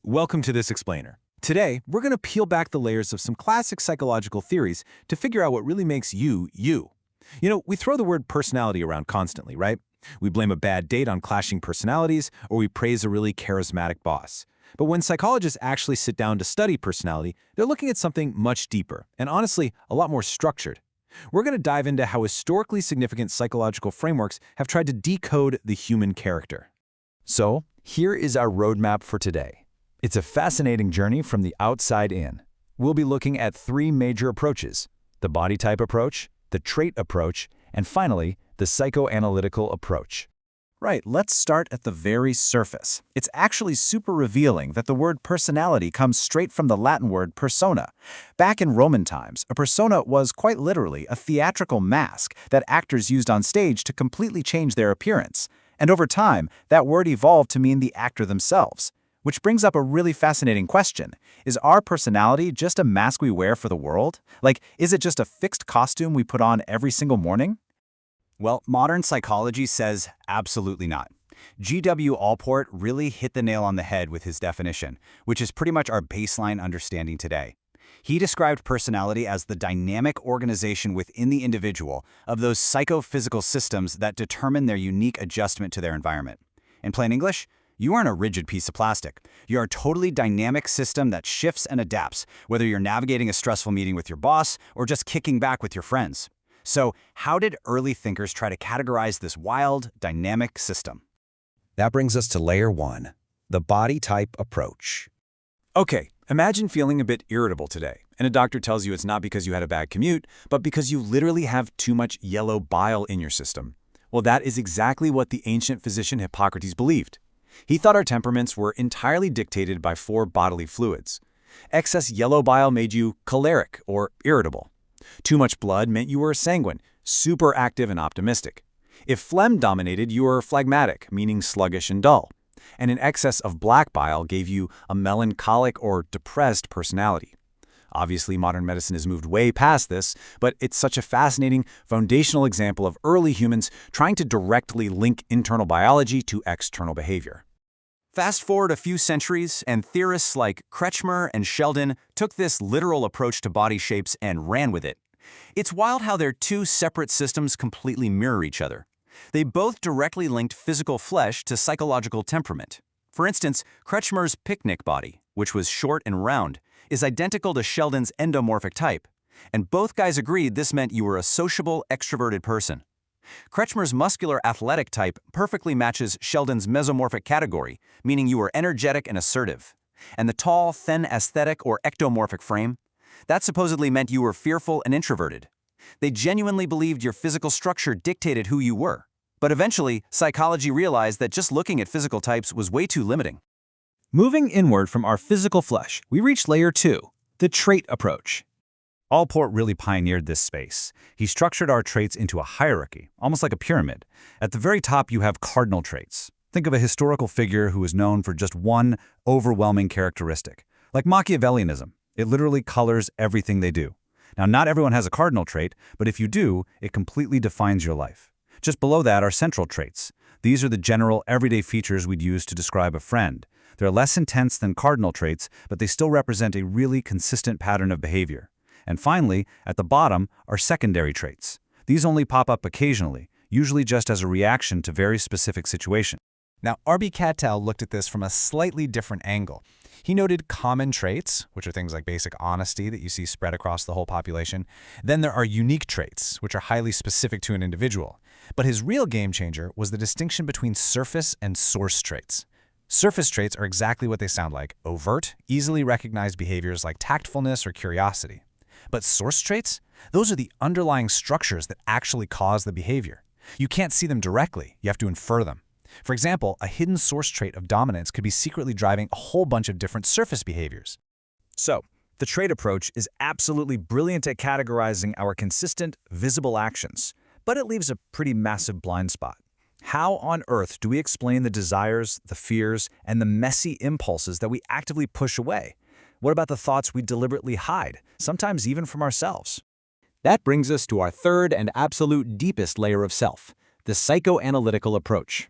Welcome to this explainer. Today, we're going to peel back the layers of some classic psychological theories to figure out what really makes you, you. We throw the word personality around constantly, right? We blame a bad date on clashing personalities, or we praise a really charismatic boss. But when psychologists actually sit down to study personality, they're looking at something much deeper, and honestly, a lot more structured. We're going to dive into how historically significant psychological frameworks have tried to decode the human character. So, here is our roadmap for today. It's a fascinating journey from the outside in. We'll be looking at three major approaches: the body type approach, the trait approach, and finally, the psychoanalytical approach. Right, let's start at the very surface. It's actually super revealing that the word personality comes straight from the Latin word persona. Back in Roman times, a persona was quite literally a theatrical mask that actors used on stage to completely change their appearance. And over time, that word evolved to mean the actor themselves. Which brings up a really fascinating question. Is our personality just a mask we wear for the world? Like, is it just a fixed costume we put on every single morning? Well, modern psychology says absolutely not. G.W. Allport really hit the nail on the head with his definition, which is pretty much our baseline understanding today. He described personality as the dynamic organization within the individual of those psychophysical systems that determine their unique adjustment to their environment. In plain English, you aren't a rigid piece of plastic. You're a totally dynamic system that shifts and adapts, whether you're navigating a stressful meeting with your boss or just kicking back with your friends. So, how did early thinkers try to categorize this wild, dynamic system? That brings us to layer one, the body type approach. Okay, imagine feeling a bit irritable today, and a doctor tells you it's not because you had a bad commute, but because you literally have too much yellow bile in your system. Well, that is exactly what the ancient physician Hippocrates believed. He thought our temperaments were entirely dictated by four bodily fluids. Excess yellow bile made you choleric or irritable. Too much blood meant you were sanguine, super active and optimistic. If phlegm dominated, you were phlegmatic, meaning sluggish and dull. And an excess of black bile gave you a melancholic or depressed personality. Obviously, modern medicine has moved way past this, but it's such a fascinating, foundational example of early humans trying to directly link internal biology to external behavior. Fast forward a few centuries, and theorists like Kretschmer and Sheldon took this literal approach to body shapes and ran with it. It's wild how their two separate systems completely mirror each other. They both directly linked physical flesh to psychological temperament. For instance, Kretschmer's picnic body, which was short and round, is identical to Sheldon's endomorphic type, and both guys agreed this meant you were a sociable, extroverted person. Kretschmer's muscular athletic type perfectly matches Sheldon's mesomorphic category, meaning you were energetic and assertive. And the tall, thin aesthetic or ectomorphic frame, that supposedly meant you were fearful and introverted. They genuinely believed your physical structure dictated who you were. But eventually, psychology realized that just looking at physical types was way too limiting. Moving inward from our physical flesh, we reach layer two, the trait approach. Allport really pioneered this space. He structured our traits into a hierarchy, almost like a pyramid. At the very top, you have cardinal traits. Think of a historical figure who is known for just one overwhelming characteristic. Like Machiavellianism, it literally colors everything they do. Now, not everyone has a cardinal trait, but if you do, it completely defines your life. Just below that are central traits. These are the general, everyday features we'd use to describe a friend. They're less intense than cardinal traits, but they still represent a really consistent pattern of behavior. And finally, at the bottom are secondary traits. These only pop up occasionally, usually just as a reaction to very specific situations. Now, R.B. Cattell looked at this from a slightly different angle. He noted common traits, which are things like basic honesty that you see spread across the whole population. Then there are unique traits, which are highly specific to an individual. But his real game changer was the distinction between surface and source traits. Surface traits are exactly what they sound like: overt, easily recognized behaviors like tactfulness or curiosity. But source traits? Those are the underlying structures that actually cause the behavior. You can't see them directly, you have to infer them. For example, a hidden source trait of dominance could be secretly driving a whole bunch of different surface behaviors. So, the trait approach is absolutely brilliant at categorizing our consistent, visible actions, but it leaves a pretty massive blind spot. How on earth do we explain the desires, the fears, and the messy impulses that we actively push away? What about the thoughts we deliberately hide, sometimes even from ourselves? That brings us to our third and absolute deepest layer of self, the psychoanalytical approach.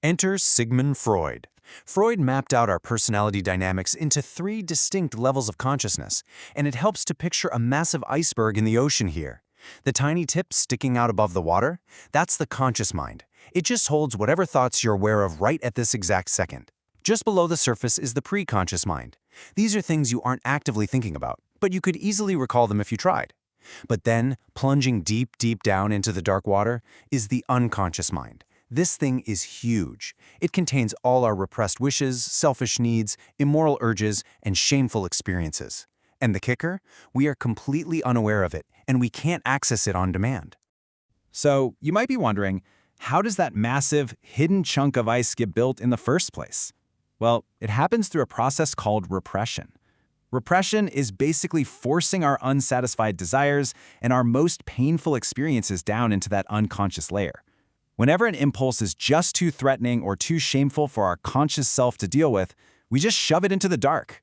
Enter Sigmund Freud. Freud mapped out our personality dynamics into 3 distinct levels of consciousness, and it helps to picture a massive iceberg in the ocean here. The tiny tip sticking out above the water, that's the conscious mind. It just holds whatever thoughts you're aware of right at this exact second. Just below the surface is the pre-conscious mind. These are things you aren't actively thinking about, but you could easily recall them if you tried. But then, plunging deep, deep down into the dark water is the unconscious mind. This thing is huge. It contains all our repressed wishes, selfish needs, immoral urges, and shameful experiences. And the kicker? We are completely unaware of it, and we can't access it on demand. So, you might be wondering, how does that massive, hidden chunk of ice get built in the first place? Well, it happens through a process called repression. Repression is basically forcing our unsatisfied desires and our most painful experiences down into that unconscious layer. Whenever an impulse is just too threatening or too shameful for our conscious self to deal with, we just shove it into the dark.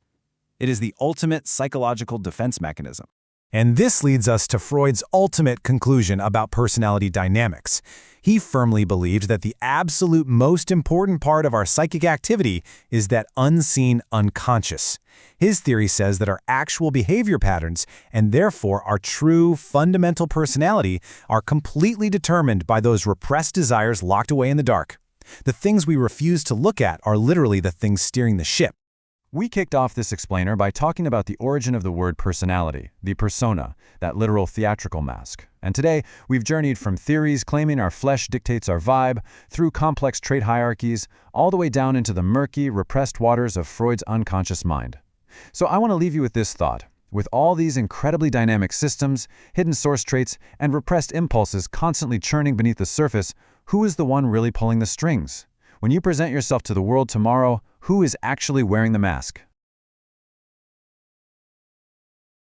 It is the ultimate psychological defense mechanism. And this leads us to Freud's ultimate conclusion about personality dynamics. He firmly believed that the absolute most important part of our psychic activity is that unseen unconscious. His theory says that our actual behavior patterns, and therefore our true, fundamental personality, are completely determined by those repressed desires locked away in the dark. The things we refuse to look at are literally the things steering the ship. We kicked off this explainer by talking about the origin of the word personality, the persona, that literal theatrical mask. And today, we've journeyed from theories claiming our flesh dictates our vibe, through complex trait hierarchies, all the way down into the murky, repressed waters of Freud's unconscious mind. So I want to leave you with this thought. With all these incredibly dynamic systems, hidden source traits, and repressed impulses constantly churning beneath the surface, who is the one really pulling the strings? When you present yourself to the world tomorrow, who is actually wearing the mask?